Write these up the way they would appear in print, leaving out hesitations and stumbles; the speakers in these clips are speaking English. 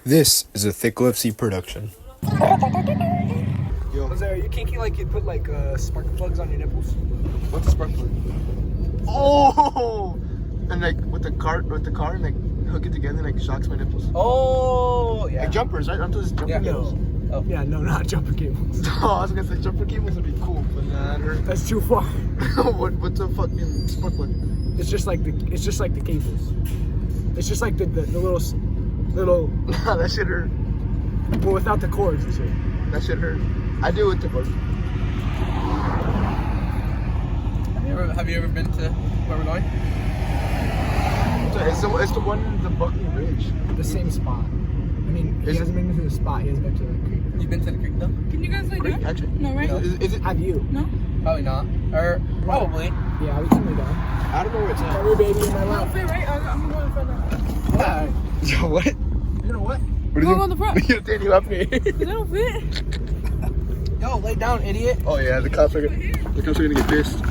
This is a Thick Lipsy production. Yo. Was there, you kinky like you put like spark plugs on your nipples? What's a spark plug? Oh! And like with the car and like hook it together and like shocks my nipples. Oh, yeah. Like jumpers, right? Aren't those jumper cables? Oh. Yeah, no, not jumper cables. Oh, I was gonna say jumper cables would be cool, but nah. That's too far. What's a fucking spark plug? It's just like the cables. It's just like the little Nah, that shit hurt. well, without the cords and shit. That shit hurt. I do with the cord. Have you ever been to where we're going? It's the one in the Buckley Ridge. The same spot. I mean, he hasn't been to the spot. He has been to the creek. You've been to the creek though? Can you guys lay Creek, down? actually. No, right? Is it? Have you? No? Probably not. Or probably. Yeah, we can lay down. I don't know where it's at. Every baby in my I lap. don't fit, right? I'm going to find out. Alright. Yo, what? You know what? What Go on the front. You think you up here? Because I don't fit. Yo, lay down, idiot. Oh yeah, the cops are gonna get pissed. It's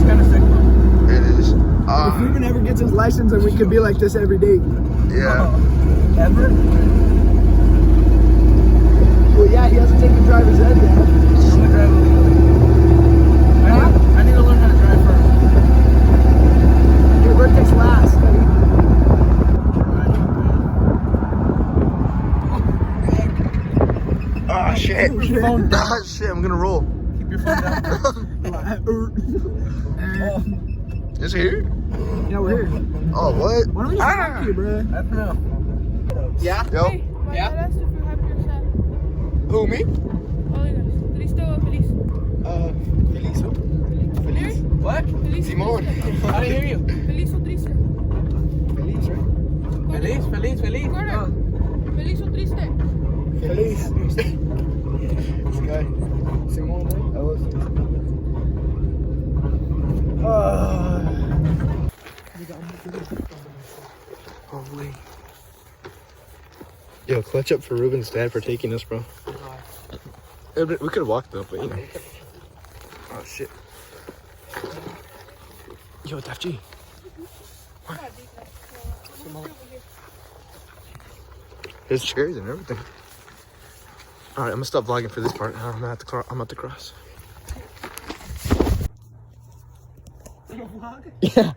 kind of sick, though. It is. If Ruben ever gets his license, then we could be like this every day. Yeah. Ever? Well, yeah, he hasn't taken driver's ed yet. I'm gonna drive illegally. I need to learn how to drive first. Your birthday's last, buddy. Oh shit. Ah shit, I'm gonna roll. Keep your phone down. Is it here? Yeah, we're here. Oh what? Why don't we just talk to you, bro? I don't know. Yeah. Yo. Hey, my Yeah? dad asked if you're happy or sad. Who me? Oigas, triste o feliz. Feliz. Feliz? What? Feliz o Simón. triste. I didn't hear you. Feliz o triste. Feliz, right? Feliz. Carter, feliz o triste. Feliz. This guy. Simón, right? That was. Holy. Yo, clutch up for Ruben's dad for taking us, bro. We could have walked up, but you know. Oh shit. Yo, Def G. There's chairs and everything. Alright, I'm gonna stop vlogging for this part. I'm at the cross. Yeah,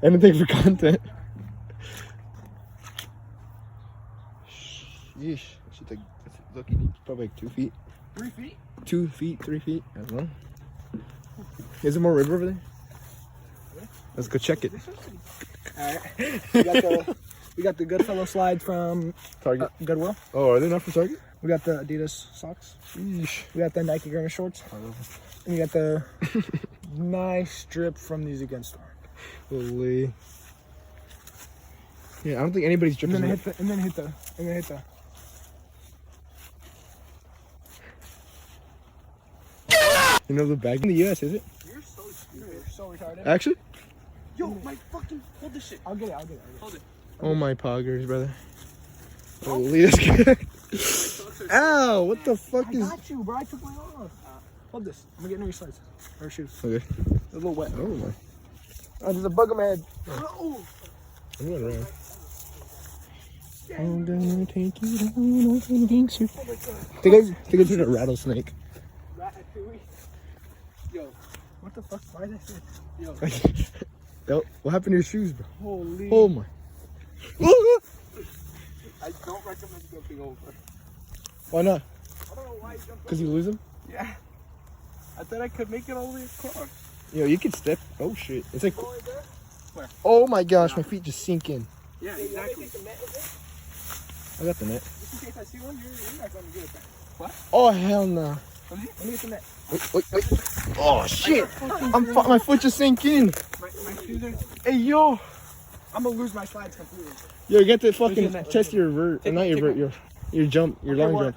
anything for content. Yeesh. She's like, look, you need probably like 2 feet. 3 feet? 2 feet, 3 feet. I don't know. Is there more river over there? Let's go check it. Alright. We got the Goodfellow slide from Target. Goodwill. Oh, are they not for Target? We got the Adidas socks. Yeesh. We got the Nike Grandma shorts. And we got the nice strip from the Easy Gun store. Holy. Yeah, I don't think anybody's And dripping. then hit the. You know the bag in the US, is it? You're so stupid. You're so retarded. Actually? Yo, my fucking hold this shit. I'll get it. Hold it. Oh my poggers, brother. Holy, that's good. Ow, what the fuck I is... got you, bro. I took mine off. Hold this. I'm gonna get new slides. Or shoes. Okay. They're a little wet. Oh my. Oh, there's a bug on my head. I'm going around. I'm gonna take you down over the banks. Think I did a rattlesnake. Yo, what the fuck? Why did I say? Yo, Yo, what happened to your shoes, bro? holy. Oh my. I don't recommend jumping over. Why not? I don't know why you jumped Because you lose them? Yeah. I thought I could make it all the way across. Yo, you can step. Oh shit. It's like. Oh, right there? Where? Oh my gosh, my feet just sink in. Yeah, exactly. I got the net. Just in case I see one, you're not going to get it back. What? Oh hell no. Let me get the net. Wait. Oh shit. My foot just sank in. My shoes are... Hey yo. I'm going to lose my slides completely. Yo, you got to Where's fucking your net? test your vert. Not your vert, your jump, your Okay, long what? jump.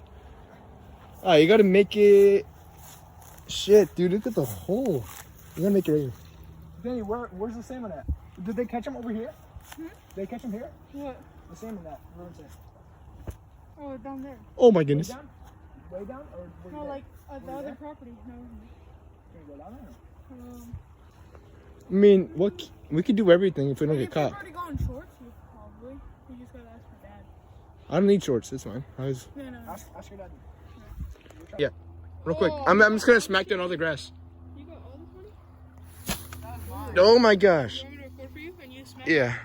Alright, you gotta make it. Shit, dude, look at the hole. You gotta make it right here. Danny, where's the salmon at? Did they catch him over here? Did they catch him here? What? The salmon at. Where is it? Oh, down there. Oh my Way goodness. down? Way down? Or where No, you like the Were you other there? property. No. Can you go down there? Um, I mean, what? We could do everything if we don't wait, get if you've caught. already gone short. I don't need shorts. It's fine. No. Ask your dad. Real quick. Oh. I'm just gonna smack down all the grass. You got all this money? Oh my gosh. You want me to record for you and you smack? Yeah.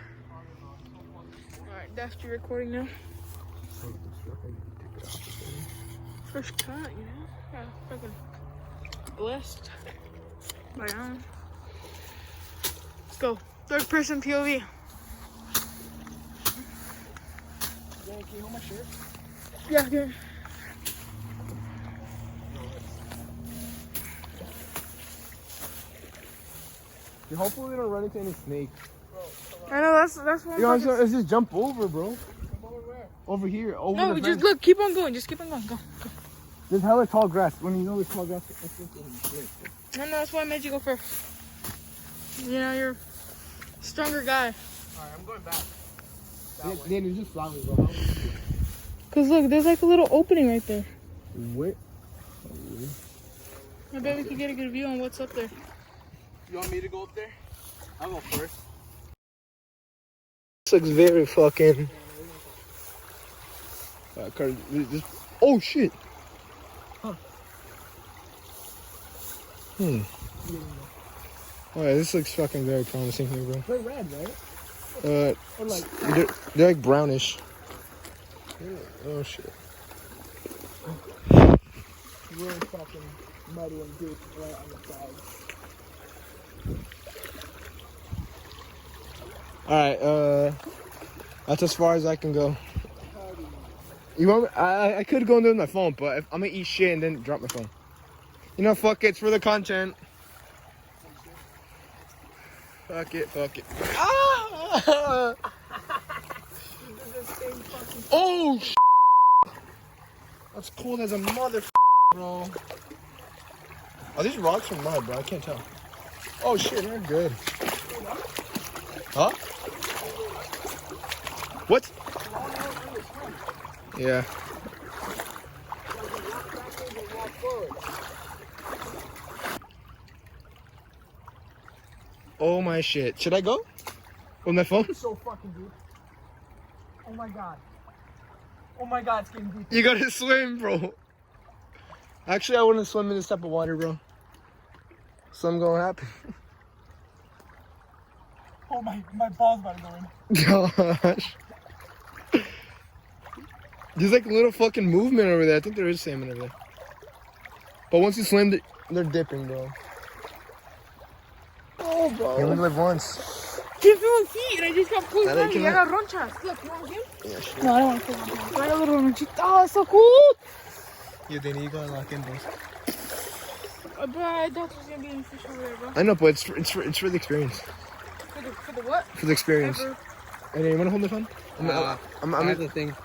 Alright, that's your recording now. First cut, you know? Yeah, fucking blessed. By now. Let's go. Third person POV. Can you hold my shirt? Yeah, good. Hopefully we don't run into any snakes. I know, that's one. You know, let's just jump over, bro. Over where? Over here. Over No, the just fence. look, keep on going. Just keep on going. Go. There's hella tall grass. When you know there's tall grass, No, that's why I made you go first. You know, you're a stronger guy. Alright, I'm going back. Then it's just flowers, bro. Cause look, there's like a little opening right there. Wait. I bet we could get a good view on what's up there. You want me to go up there? I'll go first. This looks very fucking. Oh shit. Huh. Alright, this looks fucking very promising here, bro. They're red, right? Or like, They're like brownish. Oh shit. really fucking muddy and deep right on the side. Alright, that's as far as I can go. You want me? I could go in there with my phone, but I'm gonna eat shit and then drop my phone. You know, fuck it, it's for the content. Fuck it. Ah! Oh, that's cold as a mother, bro. Are these rocks or mud, bro? I can't tell. Oh shit, they're good. Huh? What? Yeah. Oh my shit. Should I go? With my phone? It's so fucking deep. Oh my god. Oh my god, it's getting deep. You gotta swim, bro. Actually, I wouldn't swim in this type of water, bro. Something gonna happen. Oh my ball's about to go in. Gosh. There's like a little fucking movement over there. I think there is salmon over there. But once you swim, they're dipping, bro. Oh, bro. You only live once. Keep feeling feet, and I just got pulled Dale, down. que I no. got ronchas. Look, you want to get? Yeah, sure. No, I don't want to pull them. I got a little ronchita. Oh, it's so cool. You then you gotta lock in, bro. But I thought there was going to be any fish over there, bro. I know, but it's for the experience. For the what? For the experience. Ever. Hey, you wanna hold my phone? I have the thing.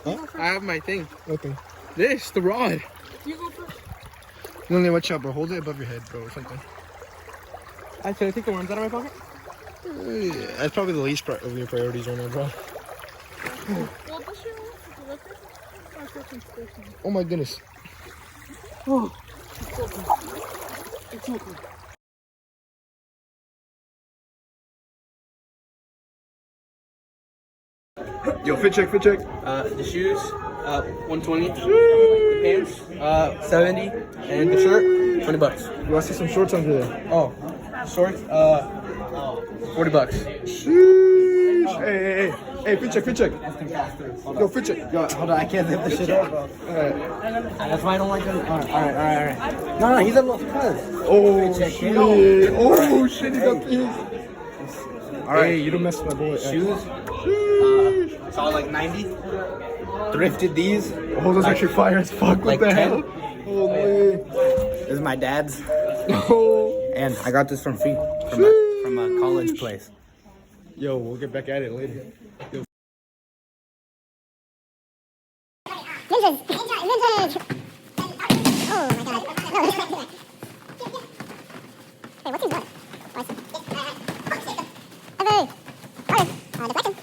Huh? I have my thing. Okay. This, the rod. You go first. No, watch out, bro. Hold it above your head, bro, or something. Should I take the worms out of my pocket? That's probably the least of your priorities right now, bro. Well, this year, my fucking station. Oh my goodness. Oh, it's open. Yo, fit check. The shoes, 120. The pants, 70. And the shirt, $20. You want to see some shorts under there? Oh, shorts, $40. Sheesh. Hey, fit check. Yo, fit check. Yo, hold on, I can't zip this shit up, bro. Alright. That's why I don't like them. Alright. No, he's a little cuz. Oh, check, shit. kiddo. Oh, shit, he got these. Alright. Hey, you don't mess with my boy. Shoes, it's all like 90. Thrifted these. Oh, those are actually fire as fuck. What Like the 10. hell? Holy. This is my dad's. Oh. And I got this from free from a college place. Yo, we'll get back at it later. Vintage! Oh my god. No. Hey, what's his blood? Okay. Deflection.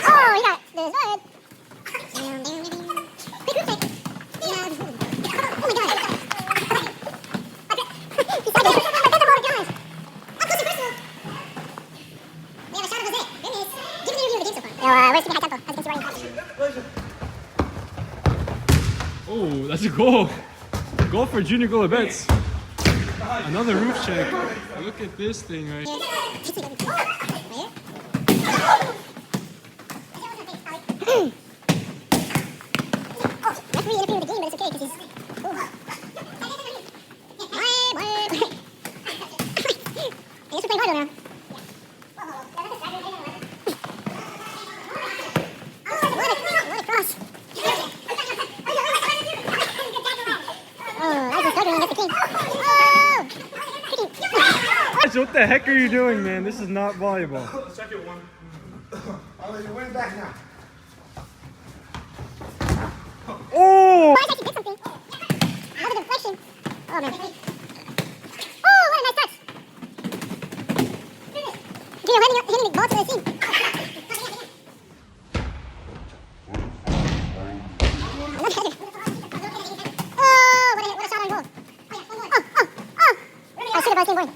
Oh, he got this red. Quick, quick. Oh my god. We have a shot of Jose. Goodness. Give me the review of the game so far. we're super high tempo. As you can see, we're in Oh, that's a goal. Goal for Junior Golubets. Another roof check. Look at this thing right here. Referee interfered with the game, but it's okay because he's. I guess we're playing harder now. What a cross. Oh, I was struggling against the king. Oh! What the heck are you doing, man? This is not volleyball. Oh, you're winning back now. Oh! I actually did something. Another deflection. Oh, man. Oh, what a nice touch. You're hitting the ball to the seam. Oh, what a shot on goal. Oh. I should have been going.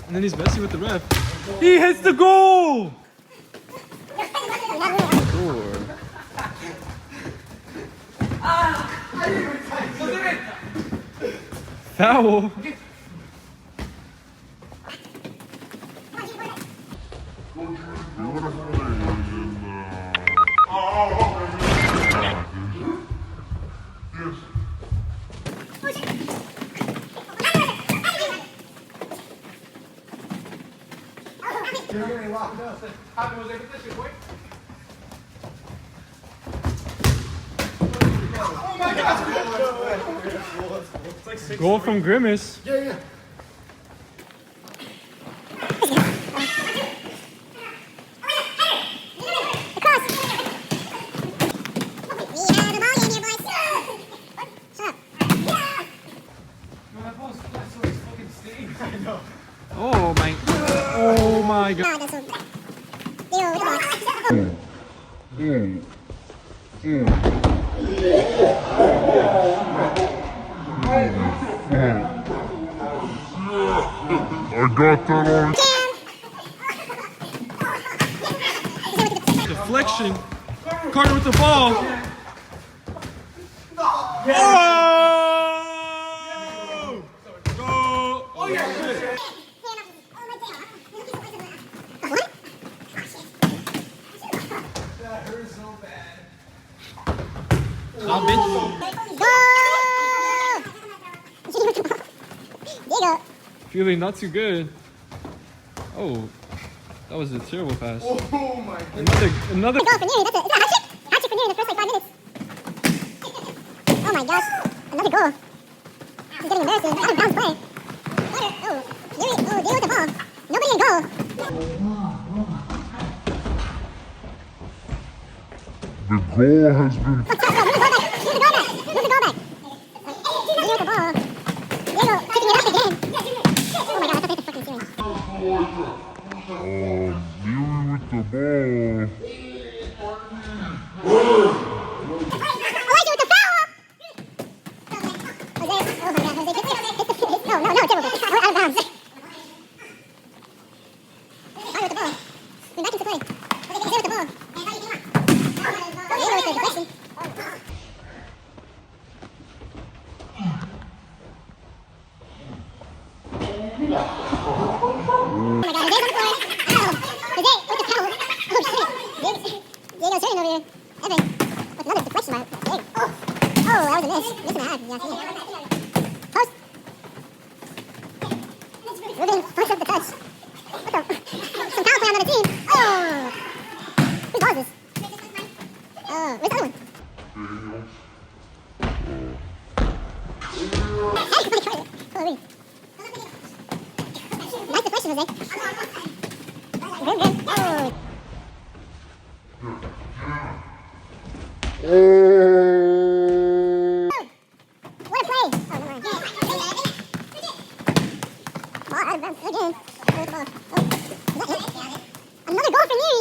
And then he's messing with the ref. He hits the goal! Foul. You're getting locked up. Goal from Grimace. Yeah. Oh my. Oh my god. I got that on. Deflection. Carter with the ball. Oh! Goal. Oh yeah. I'll bitch. Feeling not too good. Oh, that was a terrible pass. Oh my god. Another. Goal for Neri. That's a hat trick. Hat trick for Neri in the first like 5 minutes. Oh my gosh. Another goal. This is getting embarrassing. Out of bounds play. Oh, Neri. Oh, deal with the ball. Nobody in goal. The goal has been. Move the goal back. Move the goal back. Move the goal back. Deal with the ball. Diego picking it up again. Oh my god, I thought they had the fucking steering. Dealing with the ball. Elijah with the foul! Jose, oh my god, Jose, hit the, no, it's over. Out of bounds. Fire with the ball. We're back into play. Jose with the ball. Diego with the deflection. Oh my god, Jose's on the floor. Oh, Jose with the foul. Oh shit. Diego's hurting over here. Evan with another deflection by Diego. Oh, that was a miss. Miss and a half. Yeah, post. Ruben fucks up the touch. What the? Some foul play on another team. Oh. Whose ball is this? Oh, where's the other one? Hey, holy. Nice deflection, Jose. Good. Oh. What a play! Oh, never mind. Ball out of bounds again. With the ball. Oh, is that it? Another goal for Neri.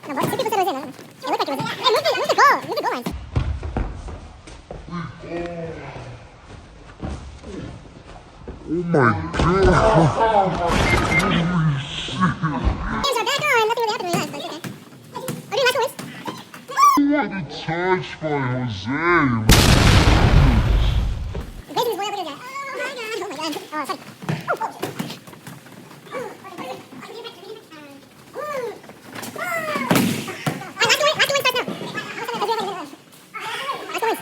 No, but 2 people said it was in. It looked like it was in. Hey, move it. goal. Look at the goal lines. Oh my god. Games are back on. Nothing really happened really last, but it's okay. Are we doing last ones? What a touch by Jose. Grayson's way up with that. Oh my god. Oh my god. Oh, sorry.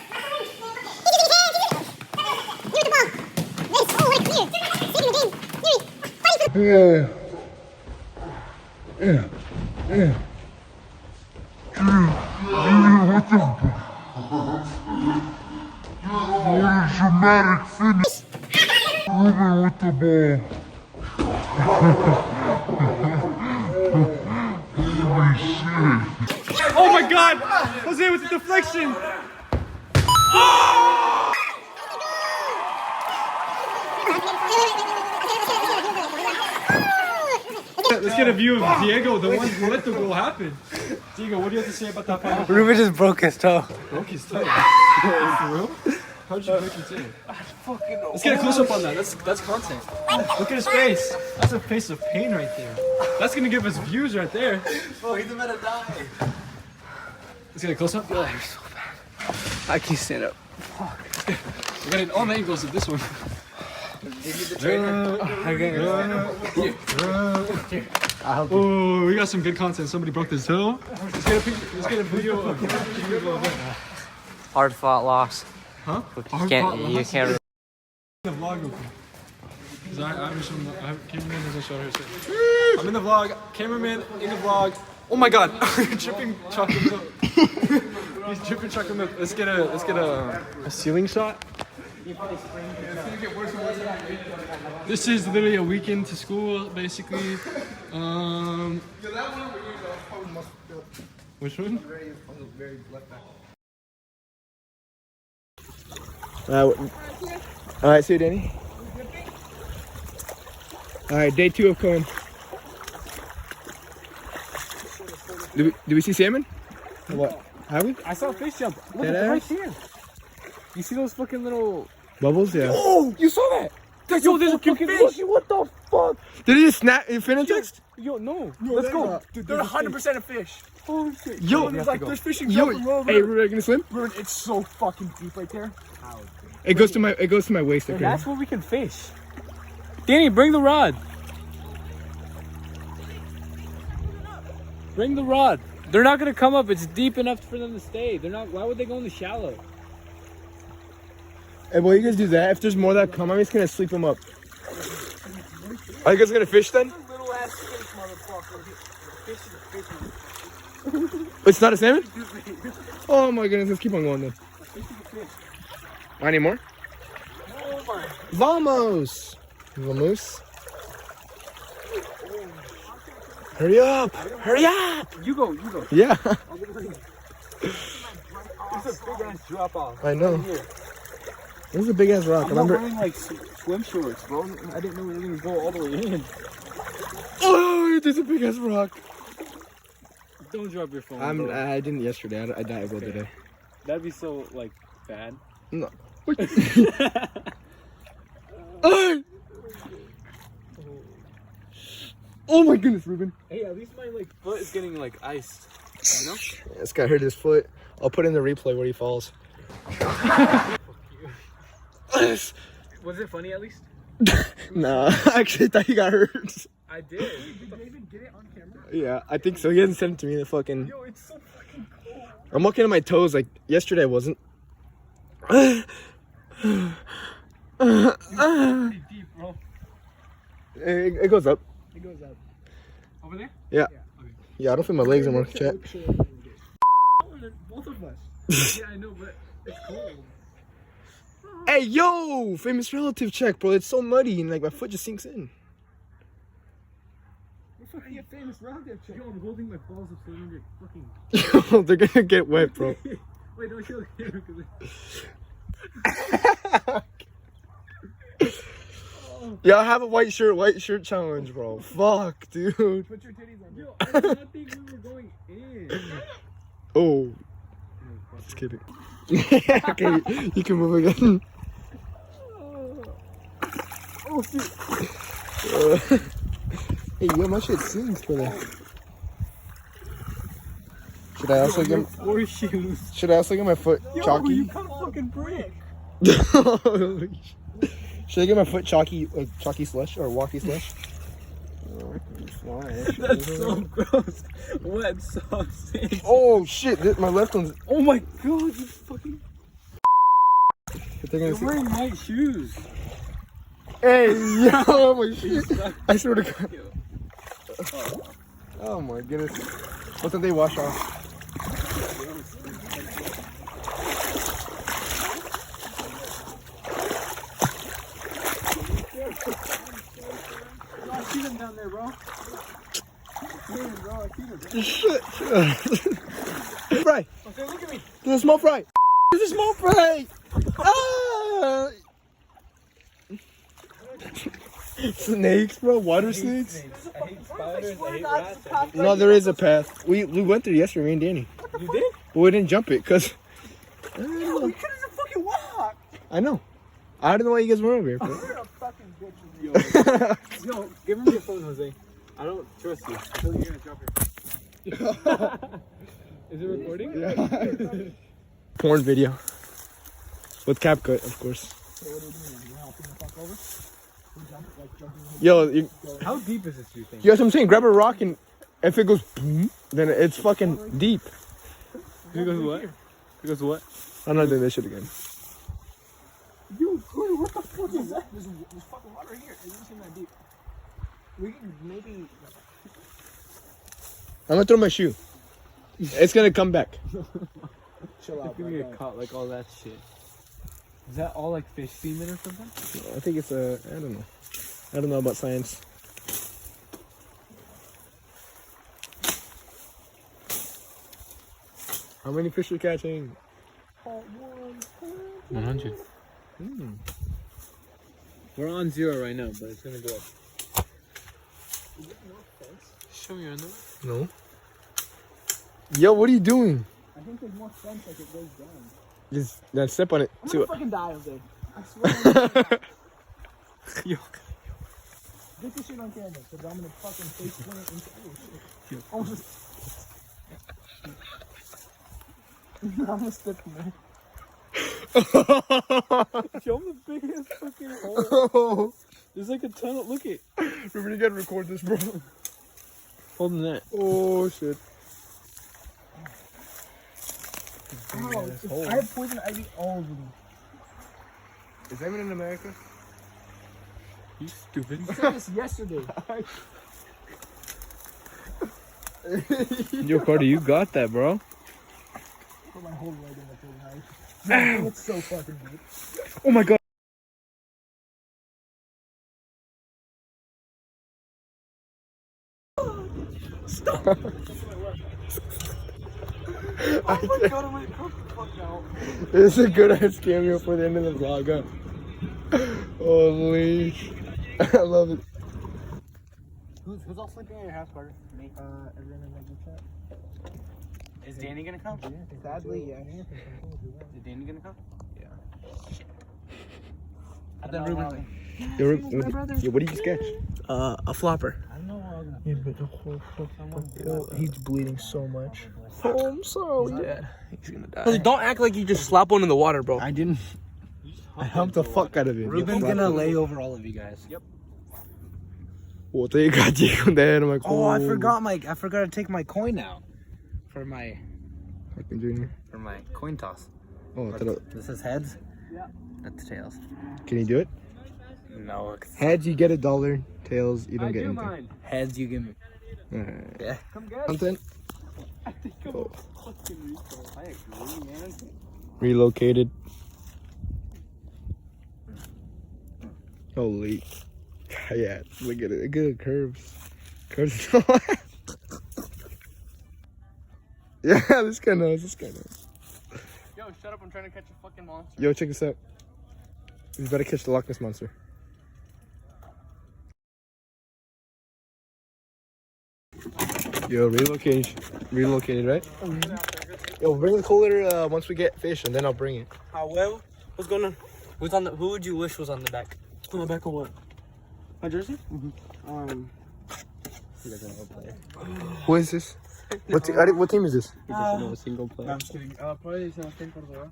Yeah. What a dramatic finish. Ruben with the ball. Holy shit. Oh my God! Jose with the deflection. Let's get a view of Diego, the one who let the goal happen. Diego, what do you have to say about that final? Ruben just broke his toe. Broke his toe. For real? How did you break your toe? Let's get a close up on that. That's content. Look at his face. That's a face of pain right there. That's gonna give us views right there. Oh, he's about to die. Let's get a close up. I can't stand up. We got all the angles of this one. Oh, we got some good content. Somebody broke his toe. Let's get a picture. Let's get a video of Hard fought loss. Huh? You can't. The vlog real quick. 'Cause cameraman doesn't show her shit. I'm in the vlog. Cameraman in the vlog. Oh my God! Dripping chocolate milk. He's dripping chocolate milk. Let's get a ceiling shot. This is literally a weekend to school, basically. Which one? Alright, see you, Danny. Alright, day 2 of Cohen. Do we see salmon? Or what? Have we? I saw a fish jump. Look Dead at it right ass? here. You see those fucking little... Bubbles? Yeah. Oh, you saw that? Yo, there's a fucking fish. What the fuck? Did he just snap in text? Yo, no. Let's go. not. Dude, they're 100% a fish. Holy shit. Yo, there's like there's fishing Yo, jumping over. hey, we're gonna swim? Bro, it's so fucking deep right there. It goes to my waist. And Okay. that's where we can fish. Danny, bring the rod. Bring the rod. They're not gonna come up. It's deep enough for them to stay. They're not. Why would they go in the shallow? Hey, while you guys do that, if there's more that come, I'm just gonna sweep them up. Are you guys gonna fish then? Little ass fish, motherfucker. It's not a salmon? Oh my goodness, let's keep on going then. Any more? Vamos! Vamos. Hurry up! Hurry up! You go. Yeah, It's a big ass drop off. I know. This is a big ass rock. I'm not Remember? wearing like swim shorts, bro. I didn't know we were gonna go all the way in. Oh, there's a big ass rock. Don't drop your phone. bro. I didn't yesterday. I dived today. That'd be so like bad. No. Oh my goodness, Ruben. Hey, at least my like foot is getting like iced. You know? This guy hurt his foot. I'll put in the replay where he falls. Was it funny at least? Nah, I actually thought he got hurt. I did. Did you even get it on camera? Yeah, I think so. He hasn't sent it to me. The fucking. Yo, it's so fucking cold. I'm looking at my toes. Like yesterday, I wasn't. It Deep, bro. goes up. It goes up. Over there? Yeah. Yeah, I don't feel my legs anymore. Chat. Both of us. Yeah, I know, but it's cold. Hey, yo, famous relative check, bro. It's so muddy and like my foot just sinks in. We're fucking a famous roundup check. Yo, I'm holding my balls up so they don't get fucking. Yo, they're gonna get wet, bro. Wait, don't show the camera because Yeah, I have a white shirt challenge, bro. Fuck, dude. put your titties on. Yo, I did not think we were going in. Oh. Just kidding. Okay, you can move again. Oh shit. Hey, yo, my shit sings for that. Should I also get? Horseshoes. Should I also get my foot You chalky? kind of fucking brick. Should I get my foot chalky, chalky slush or walkie slush? That's so gross. Wet sausage. Oh shit! My left one's. Oh my god, you fucking. They're gonna You're see. wearing white shoes. Hey, yo, my shit! I swear to God. Oh my goodness! What did they wash off? I see them down there, bro. Shit! Fry! Okay, look at me. There's a small fry! There's a small fry! Ah! Snakes, bro? Water snakes? I hate spiders, I hate rats. No, there is a path. We went there yesterday, me and Danny. You did? But we didn't jump it, because... We couldn't fucking walk. I know. I don't know why you guys were over here. Bro. You're a fucking bitch. Yo, give him your phone, Jose. I don't trust you. I feel like you're gonna drop your Is it recording? Yeah. Porn video. With CapCut, of course. Yo, How deep is this, do you think? you know what I'm saying? Grab a rock and if it goes boom, then it's fucking deep. It goes what? It goes what? I'm not doing this shit again. Yo, what the fuck is that? There's fucking water here. It doesn't seem that deep. We can maybe... I'm gonna throw my shoe. It's gonna come back. Chill out, bro. Get caught like all that shit. Is that all like fish semen or something? I think it's I don't know. I don't know about science. How many fish are catching? 100. We're on 0 right now, but it's gonna go up. Show me your underwear. No. Yo, what are you doing? I think there's more fence like it goes down. Just then step on it. I'm See gonna what? fucking die of it. I swear. Yo. Get this shit on camera, because I'm gonna fucking face plant into shit. Almost. I'm gonna step in there. Show him the biggest fucking hole. Oh. There's like a ton of. Look it. Ruben, you gotta record this, bro. Holding that. Oh shit. Oh, I have poison ivy all over me. Is that even in America? You stupid. You said this yesterday. Yo, Carter, you got that, bro. Put my whole leg in the poison ivy. It's so fucking good. Oh my god. Oh my god, I'm gonna come the fuck out. This is a good ass cameo for the end of the vlog, huh? Holy. I love it. Who's all sleeping at your house, Carter? Me. Everyone in my group chat. Is Danny gonna come? Sadly, yes. Is Danny gonna come? Yeah. I thought Ruben. Yo, what did you sketch? A flopper. I don't know how I'm Yeah, but the whole he's bleeding so much. Oh, I'm sorry. He's dead. He's gonna die. Don't act like you just slap one in the water, bro. I didn't. I humped the fuck out of it. Ruben's gonna lay over all of you guys. Yep. Well, there you got Diego there. I'm like, Oh, I forgot to take my coin out for my Fucking Junior. coin toss. Oh, I thought This is heads. Yeah. That's tails. can you do it? No. Heads, you get $1. Tails, you don't get anything. Heads, you give me. Alright. Yeah. Content. I think I'm a fucking retard. I agree, man. Relocated. Holy. Yeah, look at it. Look at the curves. Curves. Yeah, this guy knows. This guy knows. Yo, shut up. I'm trying to catch a fucking monster. Yo, check this out. We better catch the Loch Ness Monster. Yo, relocated, right? Yo, bring the cooler once we get fish, and then I'll bring it. Well, what's going on? Who's on the? Who would you wish was on the back? On the back of what? My jersey? Who is this? What team is this? He doesn't know a single player. No, I'm just kidding. Probably Sebastian Cordova.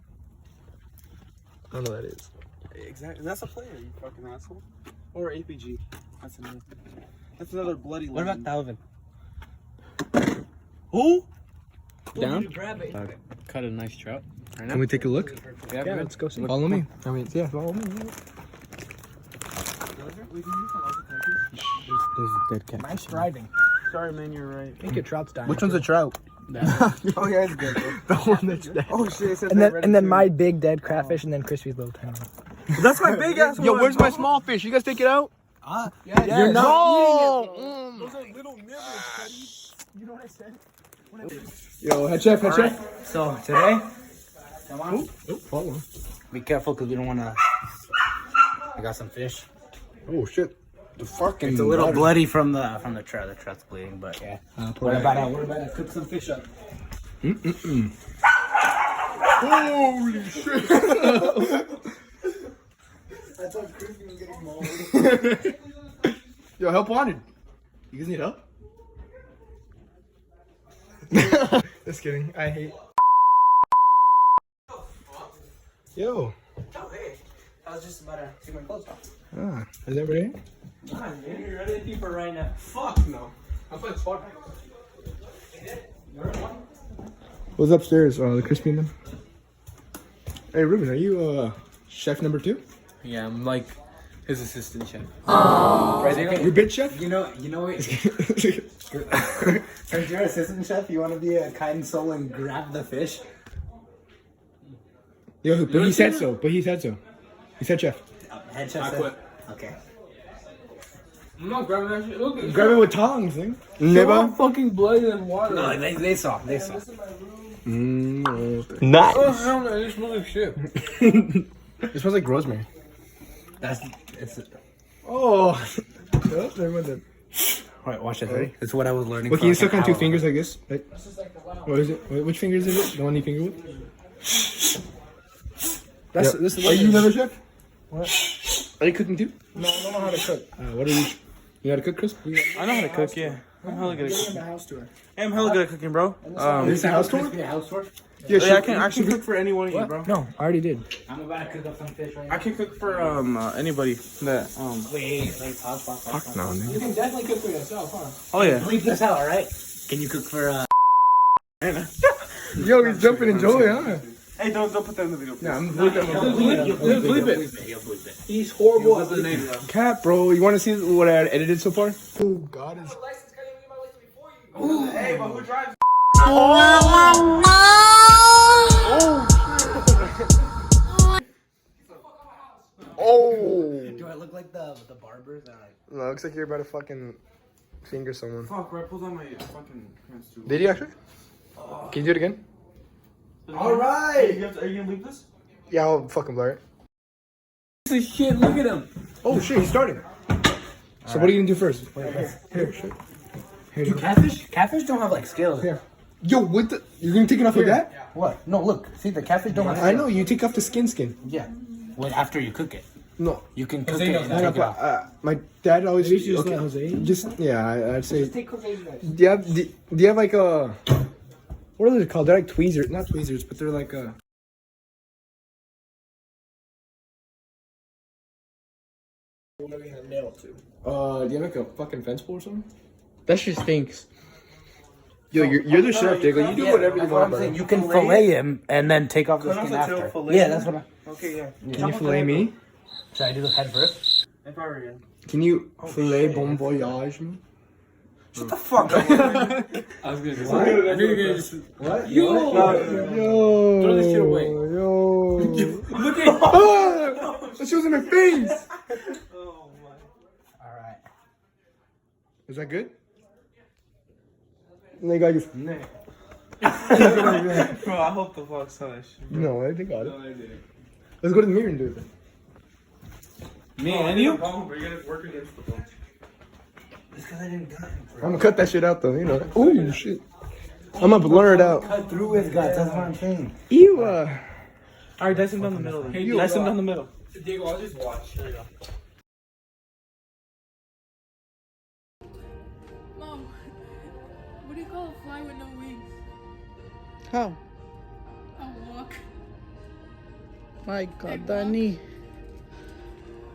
I don't know who that is. Exactly. That's a player, you fucking asshole. Or APG. That's another bloody legend. What about Dalvin? Who? Down? Cut a nice trout. Right now. Can we take a look? Yeah, let's go see. Follow me. I mean, yeah, follow me. There's a dead cat. Nice driving. Sorry, man, you're right. I think your trout's dying. Which one's a trout? Oh, yeah, it's good. The one that's dead. Oh, shit. It said And then my big dead crayfish, and then Crispy's little tiny one. That's my big ass one. Yo, where's my small fish? You guys take it out? Yeah, You're not Those are little nibbles, Cuddy. You know what I said? Yo, head chef, head chef. So today, come on. Follow him. Be careful because we don't want to. I got some fish. Oh shit. The fucking. It's a little bloody from the trout. The trout's bleeding, but yeah. We're about to cook some fish up. Holy shit. I thought Crispy was getting mauled. Yo, help wanted. You guys need help? Just kidding. I hate. Yo. Oh, hey. I was just about to take my clothes off. Ah, is everybody here? Come on, man. You're running deeper right now. Fuck no. I'm playing Spark. What's upstairs? The crispy man. Hey, Ruben, are you chef number 2? Yeah, I'm like his assistant chef. Your bitch chef? You know what? Since you're assistant chef, you want to be a kind soul and grab the fish. Yo, but he said so. He said chef. Head chef. I quit. Okay. I'm not grabbing that shit. Look at Grab it with tongs, thing. so Never. fucking bloody than water. No, they saw. Nice. Oh, hell no. It smells like shit. It smells like rosemary. It's. Oh. Oh, never mind then. Alright, watch it. Ready? That's what I was learning. Well, can you suck on 2 hour. fingers like this? Like, what is it? Which fingers is it? The one you finger with? That's Yep. this is Are you another chef? What? Are you cooking too? No, I don't know how to cook. What are you? You know how to cook, Chris? I know how to cook, yeah. I'm hella good at Get cooking. in the house tour. I'm hella good at cooking, bro. Is this a house tour? Crispy house tour? Yeah, I can cook for any one of you, bro. No, I already did. I'm about to cook up some fish right I now. can cook for anybody that Wait, pause. No, You can definitely cook for yourself, huh? Oh yeah. Bleep this out, alright? Can you cook for Yo, he's jumping in Joey, huh? Hey, don't put that in the video. Yeah, I'm bleep Bleep it. You'll bleep it. He's horrible at the name. Cat, bro. You want to see what I edited so far? Oh, God is. Hey, but who drives? Oh. Do I look like the barbers that No, looks like you're about to fucking finger someone. Fuck, bro, I pulled out my fucking pants too. Did you actually? Can you do it again? Alright! Are you gonna leave this? Yeah, I'll fucking blur it. This is shit, look at him. Oh shit, he's starting. So what are you gonna do first? Here, shit. Dude, catfish don't have like scales. Here. Yo, what the? You're gonna take it off like that? What? No, look. See, the catfish don't have I know, you take off the skin. Yeah. Wait, after you cook it. No. You can cook it and I know, take it off. but, my dad always Maybe you should just okay, let Jose. just yeah, I'd say. Take Jose's guys. Do you have like a what are they called? They're like tweezers, not tweezers, but they're like a. What are we gonna nail it to? Do you have like a fucking fence pole or something? That shit stinks. Yo, you're the chef, Diggle. You do whatever you want, bro. You can fillet him and then take off the Cut off skin the tail, after. fillet Yeah, him? that's what I... Okay, yeah. Can you fillet me? Should I do the head first? If I were you. Can you fillet bon voyage me? Shut the fuck up. I was gonna do what? I knew you were gonna just. What? Yo! Throw this shit away. Yo! Look at Ah! That shit was in my face! Oh my. Alright. Is that good? And they got you. Bro, I hope the fuck saw that shit. No, I think I got it. No, I didn't. Let's go to the mirror and do it then. Me and you? But you gotta work against the phone. It's because I didn't got him. I'm gonna cut that shit out though, you know. Oh shit. I'm gonna blur it out. Cut through his guts. That's what I'm saying. You Alright, dice him down the middle. Then. Hey, Dice him down the middle. Diego, I'll just watch. Here we go. Mom, what do you call a fly with no wings? How? A walk. My God, Dani.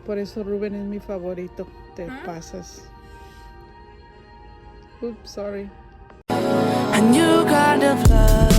Por eso Rubén es mi favorito. Te pasas. Oops, sorry. A new kind of love.